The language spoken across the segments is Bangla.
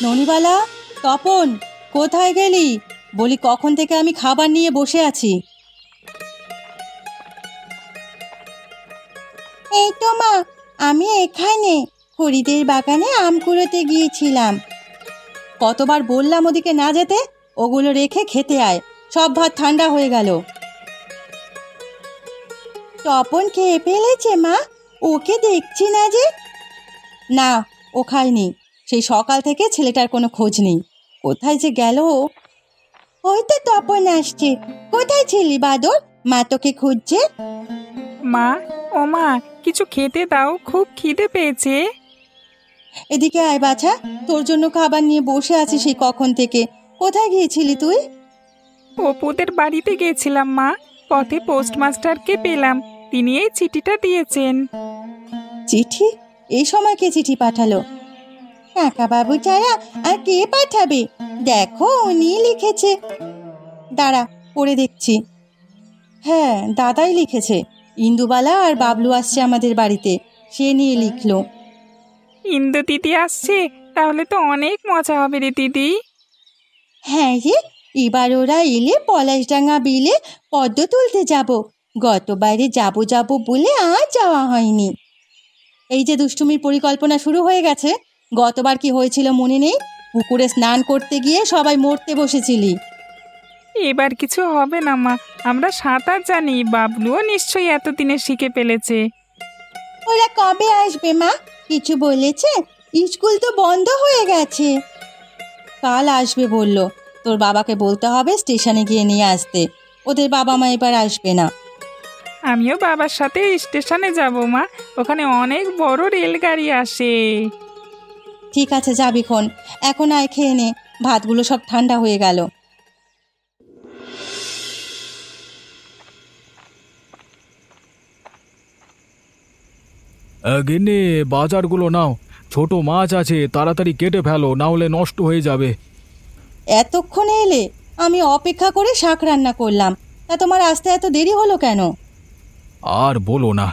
ননিবালা, তপন, কোথায় গেলি? বলি কখন থেকে আমি খাবার নিয়ে বসে আছি। এই তো মা, আমি এখানে হরিদের বাগানে আম কুড়োতে গিয়েছিলাম। কতবার বললাম ওদিকে না যেতে, ওগুলো রেখে খেতে আয়, সব ভাত ঠান্ডা হয়ে গেল। তপন খেয়ে ফেলেছে মা, ওকে দেখছি না যে। না, ও খায়নি, সেই সকাল থেকে ছেলেটার কোনো খোঁজ নেই, কোথায় যে গেল। ওই তো তপন আসছে, কোথায় ছিলি বাদর? মা তোকে খুঁজছে। মা, ও মা, কিছু খেতে দাও, খুব খিদে পেয়েছে। এদিকে আয় বাছা, তোর জন্য খাবার নিয়ে বসে আছি সেই কখন থেকে। কোথায় গিয়েছিলি তুই? অপুদের বাড়িতে গেছিলাম মা, পথে পোস্টমাস্টারকে পেলাম, তিনি এই চিঠিটা দিয়েছেন। চিঠি? এই সময় কে চিঠি পাঠালো? কাকা বাবু ছাড়া আর কে পাঠাবে? দেখো, উনি লিখেছে। দাঁড়া, পড়ে দেখছি। হ্যাঁ, দাদাই লিখেছে। ইন্দুবালা আর বাবলু আসছে আমাদের বাড়িতে, সে নিয়ে লিখলো। ইন্দু দিদি আসছে, তাহলে তো অনেক মজা হবে রে দিদি। হ্যাঁ রে, এবার ওরা এলে পলাশডাঙ্গা বিলে পদ্ম তুলতে যাব। গতবারে যাব যাব বলে আর যাওয়া হয়নি। এই যে দুষ্টুমির পরিকল্পনা শুরু হয়ে গেছে। গতবার কি হয়েছিল মনে নেই? পুকুরে স্নান করতে গিয়ে সবাই মরতে বসেছিলি। এবার কিছু হবে না মা, আমরা সাঁতার জানি, বাবলুও নিশ্চয়ই এতদিনে শিখে ফেলেছে। ওরা কবে আসবে মা? কিছু বলেছে? স্কুল তো বন্ধ হয়ে গেছে। কাল আসবে বলল। তোর বাবাকে বলতে হবে স্টেশনে গিয়ে নিয়ে আসতে। ওদের বাবা মা এবার আসবে না। আমিও বাবার সাথে স্টেশনে যাব মা, ওখানে অনেক বড় রেলগাড়ি আসে। ঠিক আছে, যাবি খন। এখন আয়, খেয়ে নে, ভাতগুলো সব ঠান্ডা হয়ে গেল। গিন্নি, বাজারগুলো নাও, ছোট মাছ আছে, তাড়াতাড়ি কেটে ফেলো, না হলে নষ্ট হয়ে যাবে। এতক্ষণে এলে? আমি অপেক্ষা করে শাক রান্না করলাম, তা তোমার আসতে এত দেরি হলো কেন? আর বলো না,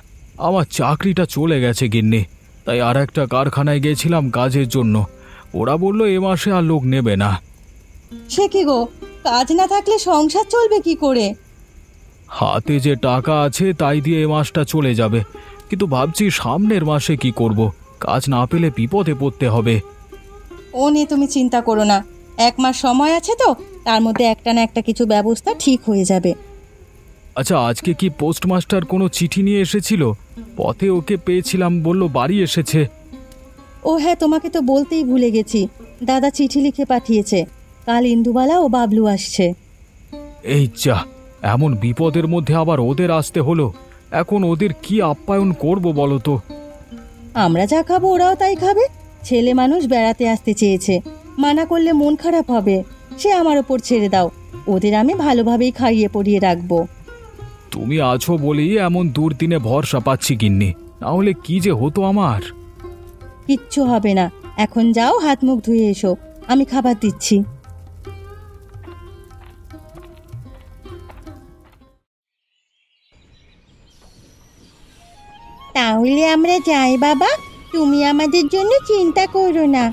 আমার চাকরিটা চলে গেছে গিন্নি, তাই আর একটা কারখানায় গেছিলাম কাজের জন্য। ওরা বলল এ মাসে আর লোক নেবে না। সে কি গো, কাজ না থাকলে সংসার চলবে কি করে? হাতে যে টাকা আছে তাই দিয়ে এ মাসটা চলে যাবে, কিন্তু ভাবছি সামনের মাসে কি করব, কাজ না পেলে বিপদে পড়তে হবে। ও নিয়ে তুমি চিন্তা করো না, 1 মাস সময় আছে তো, তার মধ্যে একটা না একটা কিছু ব্যবস্থা ঠিক হয়ে যাবে। আচ্ছা, আজকে কি পোস্টমাস্টার কোনো চিঠি নিয়ে এসেছিল? পথে ওকে পেয়েছিলাম, বলল বাড়ি এসেছে। ও হ্যাঁ, তোমাকে তো বলতেই ভুলে গেছি, দাদা চিঠি লিখে পাঠিয়েছে, কাল ইন্দুবালা ও বাবলু আসছে। এই যা, এমন বিপদের মধ্যে আবার ওদের আসতে হলো। এখন ওদের কি আপ্যায়ন করব বলো তো? আমরা যা খাবো ওরাও তাই খাবে। ছেলে মানুষ বেড়াতে আসতে চেয়েছে, মানা করলে মন খারাপ হবে। সে আমার ওপর ছেড়ে দাও, ওদের আমি ভালোভাবেই খাইয়ে পরিয়ে রাখবো। তুমি আছো বলেই এমন দুর্দিনে ভরসা পাচ্ছি গিন্নি, না হলে কি যে হতো আমার। কিচ্ছু হবে না, এখন যাও হাত মুখ ধুয়ে এসো, আমি খাবার দিচ্ছি। তাহলে আমরা যাই বাবা, তুমি আমাদের জন্য চিন্তা করো না।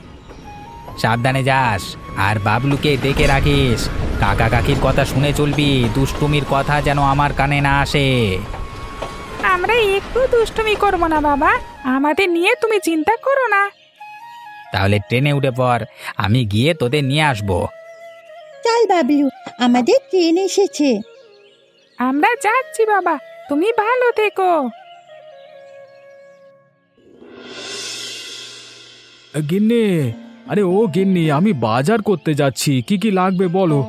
সাবধানে যাস, আর বাবলুকে দেখে রাখিস। কাকা কাকির কথা শুনে চলবি, দুষ্টুমির কথা যেন আমার কানে না আসে। আমরা একটু দুষ্টুমি করব না বাবা, আমাদের নিয়ে তুমি চিন্তা করো না। তাহলে ট্রেনে উঠে পড়, আমি গিয়ে তোদের নিয়ে আসবো। চল বাবলু, আমাদের ট্রেন এসেছে। আমরা যাচ্ছি বাবা, তুমি ভালো থেকো। গিন্নি, আরে ও গিন্নি, আমি বাজার করতে যাচ্ছি, কি কি লাগবে বলো?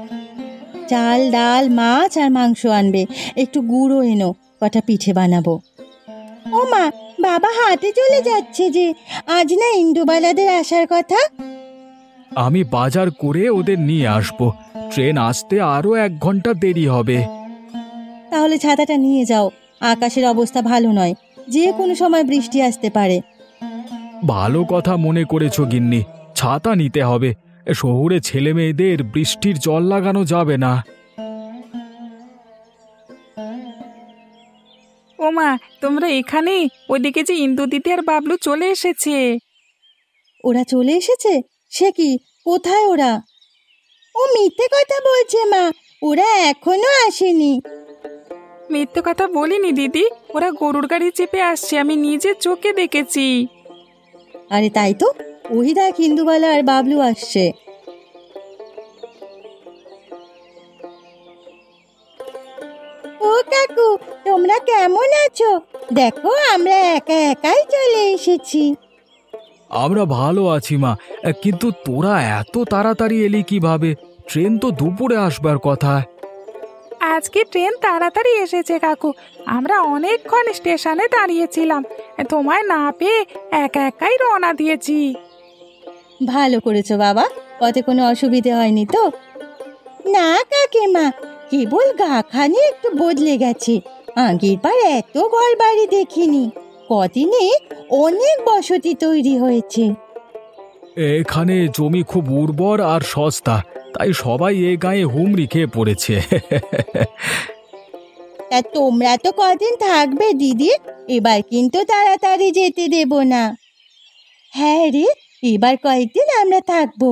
চাল, ডাল, মাছ আর মাংস আনবে, একটু গুঁড়ো এনো, কটা পিঠে বানাবো। ও মা, বাবা হাটে চলে যাচ্ছে যে, আজ না ইন্দুবালাদের আসার কথা। আমি বাজার করে ওদের নিয়ে আসবো, ট্রেন আসতে আরো 1 ঘন্টা দেরি হবে। তাহলে ছাতাটা নিয়ে যাও, আকাশের অবস্থা ভালো নয়, যে কোনো সময় বৃষ্টি আসতে পারে। ভালো কথা মনে করেছো গিন্নি, ছাতা নিতে হবে। শহুরে ছেলে মেয়েদের বৃষ্টির জল লাগানো যাবে না। ও মা, তোমরা এখানে? ওইদিকে যে ইন্দু দিদি আর বাবলু চলে এসেছে। ওরা চলে এসেছে? সে কি, কোথায় ওরা? ও মিথ্যে কথা বলছে মা, ওরা এখনো আসেনি। মিথ্যে কথা বলিনি দিদি, ওরা গরুর গাড়ি চেপে আসছে, আমি নিজের চোখে দেখেছি। আরে তাই তো, ওই দেখ ইন্দুবালা আর বাবলু আসছে। ও কাকু, তোমরা কেমন আছো? দেখো আমরা একা একাই চলে এসেছি। আমরা ভালো আছি মা, কিন্তু তোরা এত তাড়াতাড়ি এলি কিভাবে? ট্রেন তো দুপুরে আসবার কথা। আজকে ট্রেন তাড়াতাড়ি এসেছে কাকু, আমরা অনেকক্ষণ স্টেশনে দাঁড়িয়েছিলাম, তোমায় না পেয়ে একা একাই রওনা দিয়েছি। ভালো করেছো বাবা, পথে কোনো অসুবিধে হয়নি তো? না কাকিমা, কেবল গাখানে একটু বদলে গেছে। আগের বার এত ঘর বাড়ি দেখিনি, কদিনে অনেক বসতি তৈরি হয়েছে। এখানে জমি খুব উর্বর আর সস্তা, তাই সবাই এ গায়ে হুমড়ি খেয়ে পড়েছে। তা তোমরা তো কদিন থাকবে দিদি, এবার কিন্তু তাড়াতাড়ি যেতে দেব না। হ্যাঁ রে, এবার কয়েকদিন আমরা থাকবো।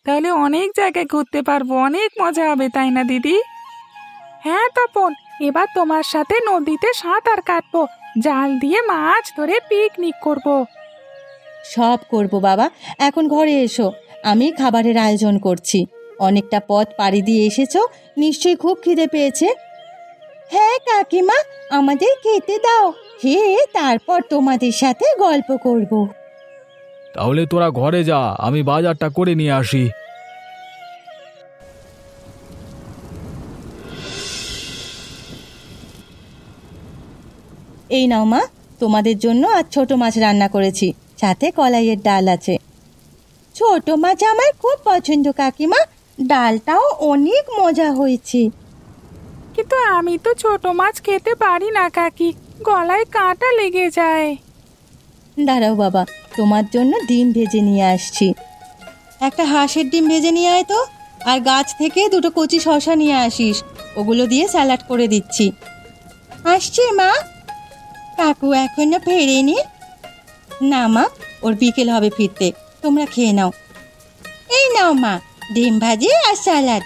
তাহলে অনেক জায়গায় ঘুরতে পারবো, অনেক মজা হবে, তাই না দিদি? হ্যাঁ তপন, এবার তোমার সাথে নদীতে সাঁতার কাটবো, জাল দিয়ে মাছ ধরে পিকনিক করব। সব করব বাবা, এখন ঘরে এসো, আমি খাবারের আয়োজন করছি। অনেকটা পথ পাড়ি দিয়ে এসেছো, নিশ্চয়ই খুব খিদে পেয়েছে। হ্যাঁ কাকিমা, আমাদের খেতে দাও, খেয়ে তারপর তোমাদের সাথে গল্প করব। তাহলে তোরা ঘরে যা, আমি বাজারটা করে নিয়ে আসি। এই নাও মা, তোমাদের জন্য আজ ছোট মাছ রান্না করেছি, সাথে কলাইয়ের ডাল আছে। ছোট মাছ আমার খুব পছন্দ কাকিমা, ডালটাও অনেক মজা হয়েছে। কিন্তু আমি তো ছোট মাছ খেতে পারি না কাকি, গলায় কাঁটা লেগে যায়। দাঁড়াও বাবা, তোমার জন্য ডিম ভেজে নিয়ে আসছি। একটা হাঁসের ডিম ভেজে নিয়ে আয় তো, আর গাছ থেকে দুটো কচি শসা নিয়ে আসিস, ওগুলো দিয়ে স্যালাড করে দিচ্ছি। আসছে মা। কাকু এখনো ফেরেনি? না মা, ওর বিকেল হবে ফিরতে, তোমরা খেয়ে নাও। এই নাও মা, ডিম ভাজি আর স্যালাড।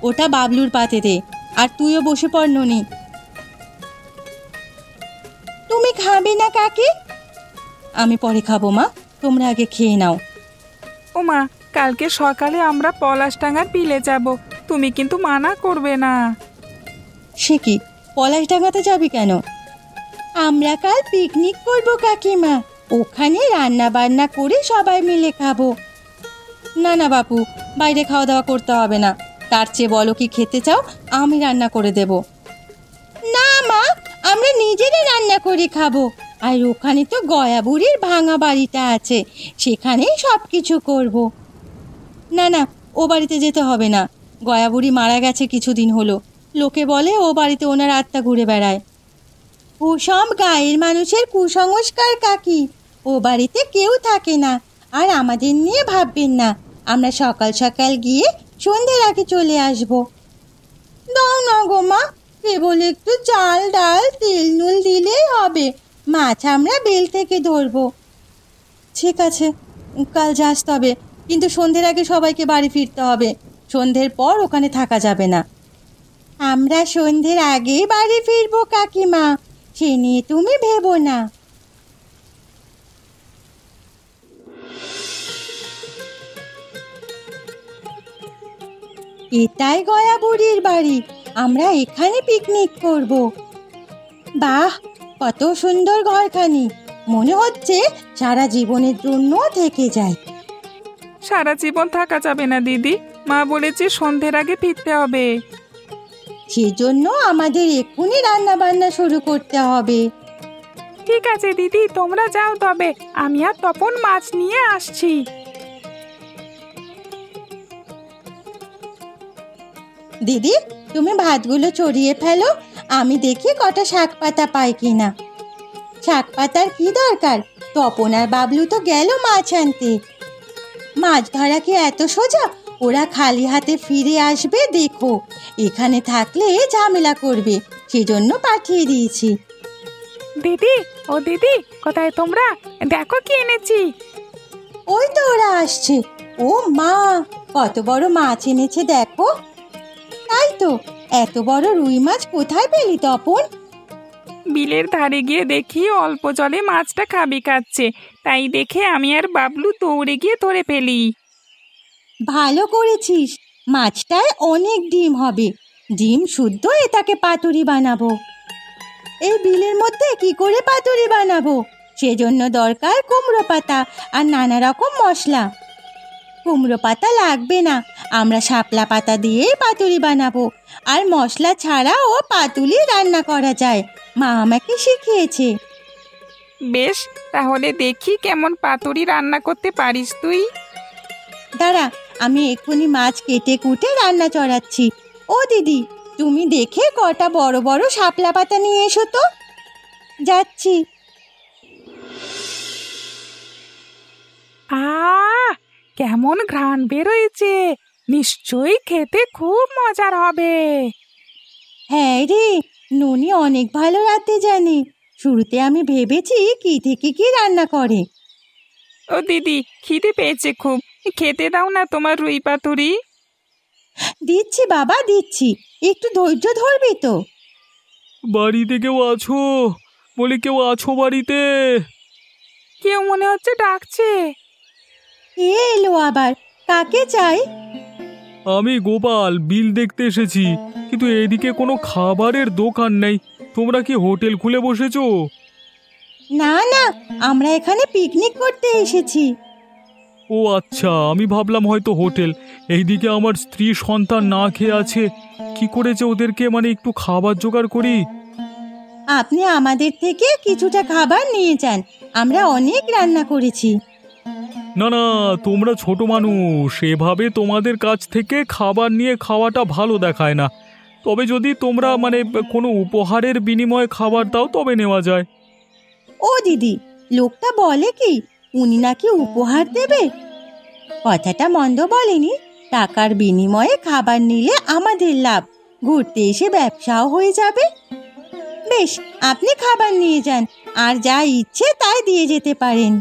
ওটা বাবলুর পাতে দে, আর তুইও বসে পড় ননি। তুমি খাবে না কাকি? আমি পরে খাবো মা, তোমরা আগে খেয়ে নাও। ও মা, কালকে সকালে আমরা পলাশডাঙ্গার বিলে যাব, তুমি কিন্তু মানা করবে না। সে কি, পলাশডাঙ্গাতে যাবি কেন? আমরা কাল পিকনিক করব কাকিমা, ওখানে রান্না বান্না করে সবাই মিলে খাবো। না না বাপু, বাইরে খাওয়া দাওয়া করতে হবে না, তার চেয়ে বলো কি খেতে চাও, আমি রান্না করে দেব। না মা, আমরা নিজেরা রান্না করে খাবো, আর ওখানে তো গয়া বুড়ির ভাঙা বাড়িটা আছে, সেখানেই সব কিছু করব। না না, ও বাড়িতে যেতে হবে না, গয়া বুড়ি মারা গেছে কিছুদিন হলো, লোকে বলে ও বাড়িতে ওনার আত্মা ঘুরে বেড়ায়। ওসব গায়ের মানুষের কুসংস্কার কাকি, ও বাড়িতে কেউ থাকে না, আর আমাদের নিয়ে ভাববেন না, আমরা সকাল সকাল গিয়ে সন্ধ্যের আগে চলে আসব। দাও না গো মা, কেবল একটু চাল ডাল তেল নুন দিলেই হবে, মাছ আমরা বিল থেকে ধরবো। ঠিক আছে, কাল যাস তবে, কিন্তু সন্ধ্যের আগে সবাইকে বাড়ি ফিরতে হবে, সন্ধ্যের পর ওখানে থাকা যাবে না। আমরা সন্ধ্যের আগেই বাড়ি ফিরবো কাকিমা, সে নিয়ে তুমি ভেবো না। এটাই গয়া বুড়ির বাড়ি, আমরা এখানে পিকনিক করব। বাহ, কত সুন্দর ঘরখানি, মনে হচ্ছে সারা জীবনের জন্য থেকে যায়। সারা জীবন থাকা যাবে না দিদি, মা বলেছে সন্ধ্যের আগে ফিরতে হবে। সেজন্য আমাদের এক্ষুনি রান্না বান্না শুরু করতে হবে। ঠিক আছে দিদি, তোমরা যাও তবে, আমি আর তপন মাছ নিয়ে আসছি। দিদি, তুমি ভাতগুলো চড়িয়ে ফেলো, আমি দেখি কটা শাক পাতা পাই কিনা। শাক পাতার কি দরকার, তপন আর বাবলু তো গেল মাছ আনতে। মাছ ধরা কি এত সোজা? ওরা খালি হাতে ফিরে আসবে দেখো, এখানে থাকলে ঝামেলা করবে, সেজন্য পাঠিয়ে দিয়েছি। দিদি, ও দিদি, কোথায় তোমরা? দেখো কি এনেছি। ওই তো ওরা আসছে, ও মা, কত বড় মাছ এনেছে দেখো। তাই তো, এত বড় রুই মাছ কোথায় পেলি তপন? বিলের ধারে গিয়ে দেখি অল্প জলে মাছটা খাবি কাচ্ছে, তাই দেখে আমি আর বাবলু দৌড়ে গিয়ে ধরে ফেলি। ভালো করেছিস, মাছটায় অনেক ডিম হবে। ডিম শুদ্ধ এটাকে পাতুরি বানাবো। এই বিলের মধ্যে কি করে পাতুরি বানাবো? সেজন্য দরকার কুমড়ো পাতা আর নানা রকম মশলা। কুমড়ো পাতা লাগবে না, আমরা শাপলা পাতা দিয়েই পাতুরি বানাবো। আর মশলা ছাড়াও পাতুলি রান্না করা যায়, মা আমাকে শিখিয়েছে। বেশ, তাহলে দেখি কেমন পাতুরি রান্না করতে পারিস তুই। দাঁড়া, আমি এক্ষুনি মাছ কেটে কুটে রান্না চড়াচ্ছি। ও দিদি, তুমি দেখে কটা বড় বড় শাপলা পাতা নিয়ে এসো তো। যাচ্ছি। কেমন ঘ্রাণ বেরোয়েছে, নিশ্চয়ই খেতে খুব মজার হবে। হ্যাঁ রে, ননি অনেক ভালো রাঁধতে জানে। শুরুতে আমি ভেবেছি কি থেকে কি রান্না করে। ও দিদি, খিদে পেয়েছে খুব, খেতে দাও না তোমার রুই পাতুরি। দিচ্ছি বাবা, দিচ্ছি, একটু ধৈর্য ধরবি তো। বাড়িতে কেউ আছো? বলি কেউ আছো বাড়িতে? কেউ মনে হচ্ছে ডাকছে। এ এলো আবার, কাকে চাই? আমি গোপাল, বিল দেখতে এসেছি, কিন্তু এদিকে কোনো খাবারের দোকান নেই। তোমরা কি হোটেল খুলে বসেছো? না না, আমরা এখানে পিকনিক করতে এসেছি। ও আচ্ছা, আমি ভাবলাম হয়তো হোটেল। এইদিকে আমার স্ত্রী সন্তান না খেয়ে আছে, কি করেছে ওদেরকে মানে একটু খাবার জোগাড় করি। আপনি আমাদের থেকে কিছুটা খাবার নিয়ে যান, আমরা অনেক রান্না করেছি। না না, তোমরা ছোট মানুষ, এভাবে তোমাদের কাছ থেকে খাবার নিয়ে খাওয়াটা ভালো দেখায় না। তবে যদি তোমরা মানে কোনো উপহারের বিনিময়ে খাবার দাও তবে নেওয়া যায়। ও দিদি, লোকটা বলে কি উনি নাকি উপহার দেবে? কথাটা মন্দ বলেনি। টাকার বিনিময়ে খাবার নিলে আমাদের লাভ, ঘুরতে এসে ব্যবসাও হয়ে যাবে। বেশ, আপনি খাবার নিয়ে যান, আর যা ইচ্ছে তাই দিয়ে যেতে পারেন।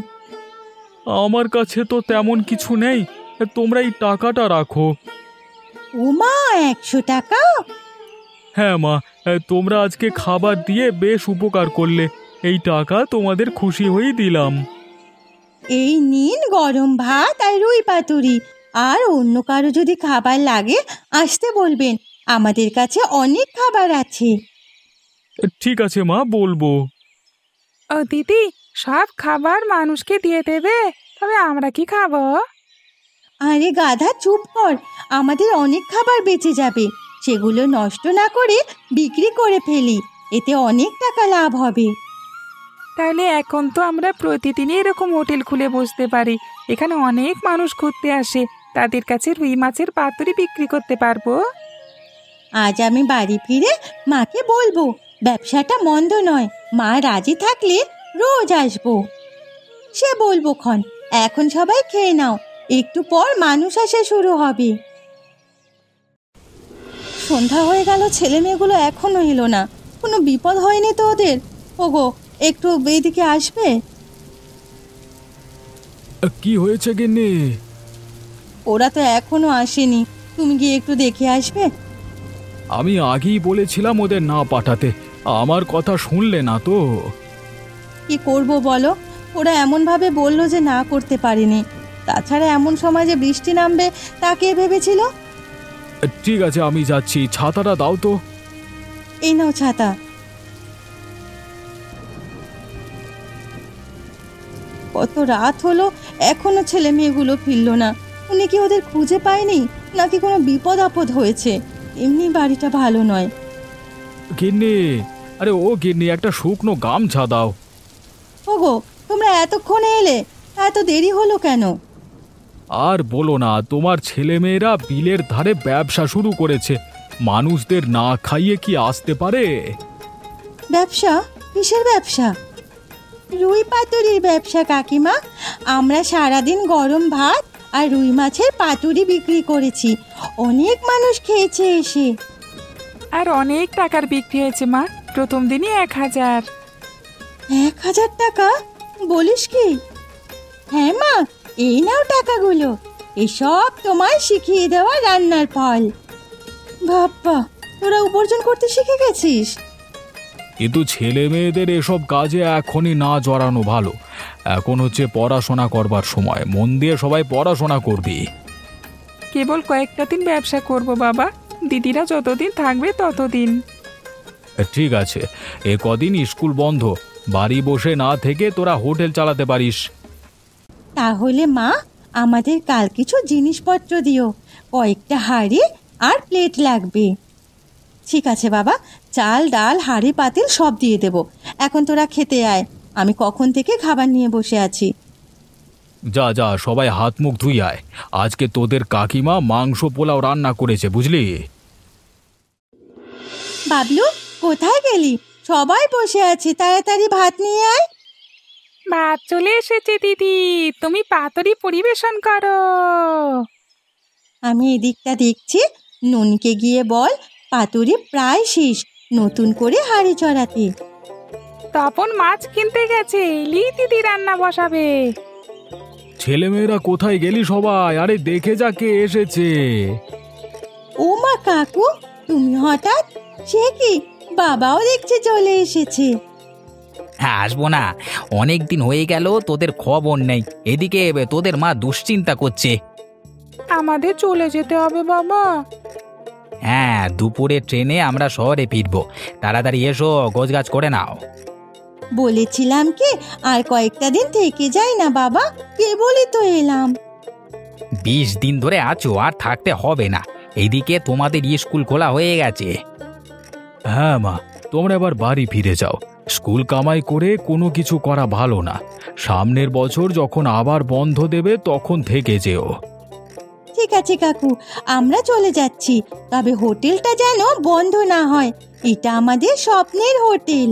আমার কাছে তো তেমন কিছু নেই, তোমরা এই টাকাটা রাখো। ওমা, 100 টাকা? হ্যাঁ মা, তোমরা আজকে খাবার দিয়ে বেশ উপকার করলে, এই টাকা তোমাদের খুশি হয়েই দিলাম। এই নিন গরম ভাত আর রুই পাতুরি। আর অন্য কারো যদি খাবার লাগে আসতে বলবেন, আমাদের কাছে অনেক খাবার আছে। ঠিক আছে মা, বলবো। ও দিদি, সব খাবার মানুষকে দিয়ে দেবে, তবে আমরা কি খাবো? আরে গাধা, চুপ কর, আমাদের অনেক খাবার বেঁচে যাবে। সেগুলো নষ্ট না করে বিক্রি করে ফেলি, এতে অনেক টাকা লাভ হবে। তাহলে এখন তো আমরা প্রতিদিনই এরকম হোটেল খুলে বসতে পারি। এখানে অনেক মানুষ ঘুরতে আসে, তাদের কাছে রুই মাছের পাতুরি বিক্রি করতে পারবো। আজ আমি বাড়ি ফিরে মাকে বলবো ব্যবসাটা মন্দ নয়, মা রাজি থাকলে রোজ আসবো। সে বলবো ক্ষণ, এখন সবাই খেয়ে নাও, একটু পর মানুষ আসা শুরু হবে। সন্ধ্যা হয়ে গেল, ছেলে মেয়েগুলো এখনো এলো না। কোনো বিপদ হয়নি তো ওদের? ওগো, একটু এইদিকে আসবে? কি হয়েছে গিন্নি? ওরা তো এখনো আসেনি, তুমি গিয়ে একটু দেখে আসবে? আমি আগেই বলেছিলাম ওদের না পাঠাতে, আমার কথা শুনলে না তো। কি করব বলো, ওরা এমনভাবে বললো যে না করতে পারিনি। তাছাড়া এমন সময় যে বৃষ্টি নামবে তা কে ভেবেছিল? ঠিক আছে, আমি যাচ্ছি, ছাতাটা দাও তো। এই নাও ছাতা। কত রাত হলো, এখনো ছেলে মেয়েগুলো ফিরল না। উনি কি ওদের খুঁজে পায়নি, নাকি কোনো বিপদ আপদ হয়েছে? এমনি বাড়িটা ভালো নয়। গিন্নি, আরে ও গিন্নি, একটা শুকনো গামছা দাও। ওগো, তোমরা এতক্ষণে এলে, এত দেরি হলো কেন? আর বলো না, তোমার ছেলেমেয়েরা বিলের ধারে ব্যবসা শুরু করেছে। মানুষদের না খাইয়ে কি আসতে পারে? ব্যবসা? কিসের ব্যবসা? রুই পাতুরির ব্যবসা কাকিমা। আমরা সারাদিন গরম ভাত আর রুই মাছের পাতুরি বিক্রি করেছি, অনেক মানুষ খেয়েছে এসে। আর অনেক টাকার বিক্রি হয়েছে মা, প্রথম দিনই 1000। 1000 টাকা? বলিস কি? হ্যাঁ মা, এই নাও টাকাগুলো, এসব তোমায় শিখিয়ে দেওয়া রান্নার ফল। বাবা, তোরা উপার্জন করতে শিখে গেছিস? কিন্তু ছেলে মেয়েদের এসব কাজে এখনই না জড়ানো ভালো। এখন হচ্ছে পড়াশোনা করবার সময়, মন দিয়ে সবাই পড়াশোনা করবি। কেবল কয়েকটা দিন ব্যবসা করব বাবা, দিদিরা যতদিন থাকবে ততদিন। ঠিক আছে, এ কদিন স্কুল বন্ধ, বাড়ি বসে না থেকে তোরা হোটেল চালাতে পারিস। তাহলে মা, আমাদের কাল কিছু জিনিসপত্র দিও, কয়েকটা হাঁড়ি আর প্লেট লাগবে। ঠিক আছে বাবা, চাল ডাল হাঁড়ি পাতিল সব দিয়ে দেব। এখন তোরা খেতে আয়, আমি কখন থেকে খাবার নিয়ে বসে আছি। যা যা, সবাই হাত মুখ ধুই আয়। আজকে তোদের কাকিমা মাংস পোলাও রান্না করেছে, বুঝলি? বাবলু, কোথায় গেলি? সবাই বসে আছে, তাড়াতাড়ি ভাত নিয়ে আয়। ভাত চলে এসেছে দিদি, তুমি পাতুরি পরিবেশন করো। আমি এদিকটা দেখছি, ননিকে গিয়ে বল পাতুরি প্রায় শেষ, নতুন করে হাঁড়ি চড়াতে। তপন মাছ কিনতে গেছে, এলি দিদি রান্না বসাবে। ছেলেমেয়েরা কোথায় গেলি সবাই? আরে দেখে যা কে এসেছে। ও মা, কাকু তুমি হঠাৎ? সে কি, বাবাও দেখছে চলে এসেছে। হ্যাঁ, আসবো না? অনেক দিন হয়ে গেল, তোদের খবর নেই। এদিকে তোদের মা দুশ্চিন্তা করছে। আমাদের চলে যেতে হবে বাবা। হ্যাঁ, দুপুরে ট্রেনে আমরা শহরে ফিরবো। তাড়াতাড়ি এসো, গোছগাছ করে নাও। বলেছিলাম কি আর কয়েকটা দিন থেকে যাই না বাবা, কেবলই তো এলাম। 20 দিন ধরে আছো, আর থাকতে হবে না। এইদিকে তোমাদের স্কুল খোলা হয়ে গেছে। হ্যাঁ মা, তোমরা এবার বাড়ি ফিরে যাও। স্কুল কামাই করে কোনো কিছু করা ভালো না। সামনের বছর যখন আবার বন্ধ দেবে তখন থেকে যেও। ঠিক আছে কাকু, আমরা চলে যাচ্ছি, তবে হোটেলটা যেন বন্ধ না হয়। এটা আমাদের স্বপ্নের হোটেল।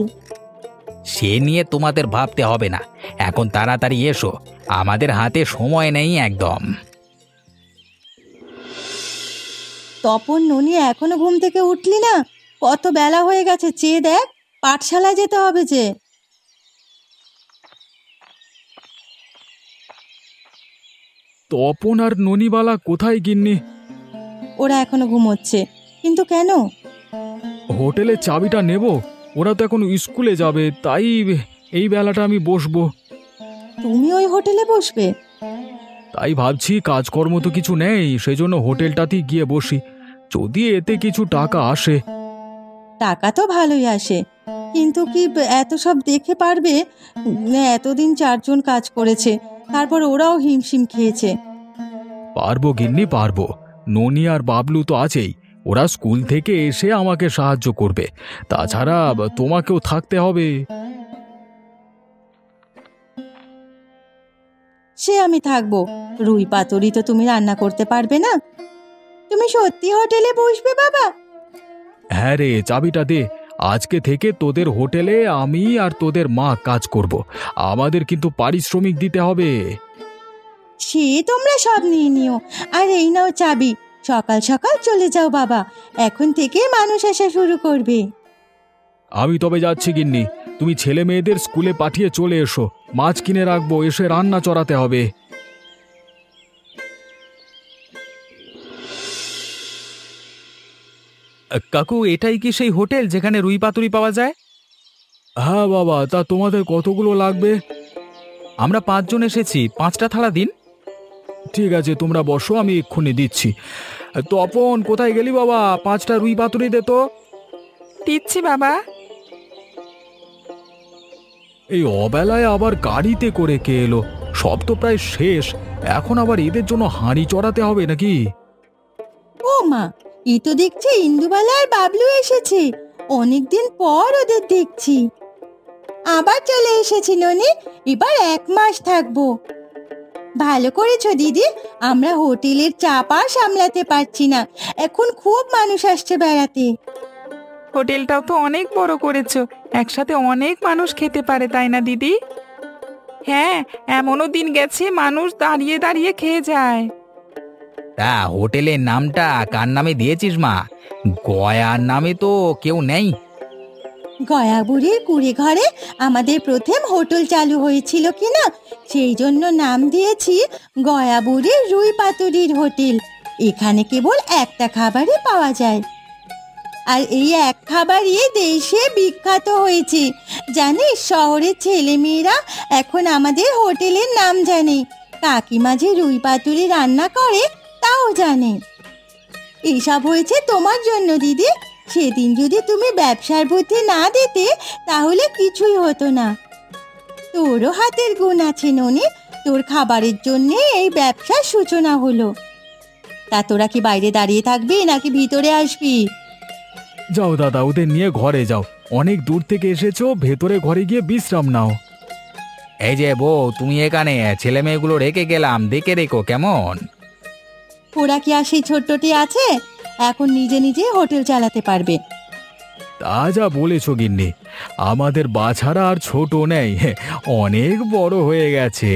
সে নিয়ে তোমাদের ভাবতে হবে না। এখন তাড়াতাড়ি এসো, আমাদের হাতে সময় নেই একদম। তপন, ননি এখনো ঘুম থেকে উঠলি না? কত বেলা হয়ে গেছে, চেয়ে দেখ, পাঠশালায় যেতে হবে যে। তপন আর ননিবালা কোথায় গিন্নি? ওরা এখনো ঘুমোচ্ছে, কিন্তু কেন? হোটেলের চাবিটা নেব, ওরা তো এখন স্কুলে যাবে, তাই এই বেলাটা আমি বসবো। তুমি ওই হোটেলে বসবে? তাই ভাবছি, কাজকর্ম তো কিছু নেই, সেজন্য হোটেলটাতেই গিয়ে বসি, যদি এতে কিছু টাকা আসে। টাকা তো ভালোই আসে, কিন্তু কি এত সব দেখে পারবে? এতদিন 4 জন কাজ করেছে, তারপর ওরাও হিমশিম খেয়েছে। পারবো গিন্নি, পারবো। ননি আর বাবলু তো আছেই, ওরা স্কুল থেকে এসে আমাকে সাহায্য করবে। তাছাড়া তোমাকেও থাকতে হবে। সে আমি থাকবো, রুই পাতুরি তো তুমি রান্না করতে পারবে না। তুমি সত্যি হোটেলে বসবে বাবা? হ্যাঁ রে, চাবিটা দে। আজকে থেকে তোদের হোটেলে আমি আর তোদের মা কাজ করব। আমাদের কিন্তু পারিশ্রমিক দিতে হবে। সে তোমরা সব নিয়ে নিও, আর এই নাও চাবি। সকাল সকাল চলে যাও বাবা, এখন থেকে মানুষ আসা শুরু করবে। আমি তবে যাচ্ছি গিন্নি, তুমি ছেলে মেয়েদের স্কুলে পাঠিয়ে চলে এসো। মাছ কিনে রাখবো, এসে রান্না চড়াতে হবে। কাকু, এটাই কি সেই হোটেল যেখানে রুই পাতুরি পাওয়া যায়? হ্যাঁ বাবা, তা তোমাদের কতগুলো লাগবে? আমরা 5 জন এসেছি, 5টা থালা দিন। ঠিক আছে, তোমরা বসো, আমি এক্ষুনি দিচ্ছি। তপন, কোথায় গেলি বাবা? 5টা রুই পাতুরি দে তো। দিচ্ছি বাবা। এই অবেলায় আবার গাড়িতে করে কে এলো? সব তো প্রায় শেষ, এখন আবার এদের জন্য হাঁড়ি চড়াতে হবে নাকি? ও মা, এই তো দেখছি ইন্দুবালা আর বাবলু এসেছে। অনেকদিন পর ওদের দেখছি। আবার চলে এসেছি ননি, এবার 1 মাস থাকবো। ভালো করেছো দিদি, আমরা হোটেলের চাপ আর সামলাতে পারছি না, এখন খুব মানুষ আসছে বেড়াতে। হোটেলটাও তো অনেক বড় করেছো, একসাথে অনেক মানুষ খেতে পারে, তাই না দিদি? হ্যাঁ, এমনও দিন গেছে মানুষ দাঁড়িয়ে দাঁড়িয়ে খেয়ে যায়। তা হোটেলের নামটা কার নামে দিয়েছিস মা? গয়ার নামে তো কেউ নেই। গয়াবুড়ির কুড়ে ঘরে আমাদের প্রথম হোটেল চালু হয়েছিল কি না, সেই জন্য নাম দিয়েছি গয়াবুড়ির রুই পাতুরির হোটেল। এখানে কেবল একটা খাবারই পাওয়া যায়, আর এই এক খাবারই দেশে বিখ্যাত হয়েছে। জানিস, শহরের ছেলেমেয়েরা এখন আমাদের হোটেলের নাম জানে। কাকিমা যে রুই পাতুরি রান্না করে তাও জানে। এইসব হয়েছে তোমার জন্য দিদি। সেদিন যদি তুমি ব্যবসার বুদ্ধি না দিতে তাহলে কিছুই হতো না। তোরও হাতের গুণ আছে ননি, তোর খাবারের জন্য এই ব্যবসার সূচনা হলো। তা তোরা কি বাইরে দাঁড়িয়ে থাকবি নাকি ভিতরে আসবি? যাও দাদা, ওদের নিয়ে ঘরে যাও। অনেক দূর থেকে এসেছো, ভেতরে ঘরে গিয়ে বিশ্রাম নাও। এই যে বউ, তুমি এখানে, ছেলে মেয়েগুলো রেখে গেলাম, দেখে রেখো কেমন। ওরা কি আর সেই ছোট্টটি আছে? এখন নিজে নিজে হোটেল চালাতে পারবে। তা যা বলেছ গিন্নি, আমাদের বাছারা আর ছোট নেই, অনেক বড় হয়ে গেছে।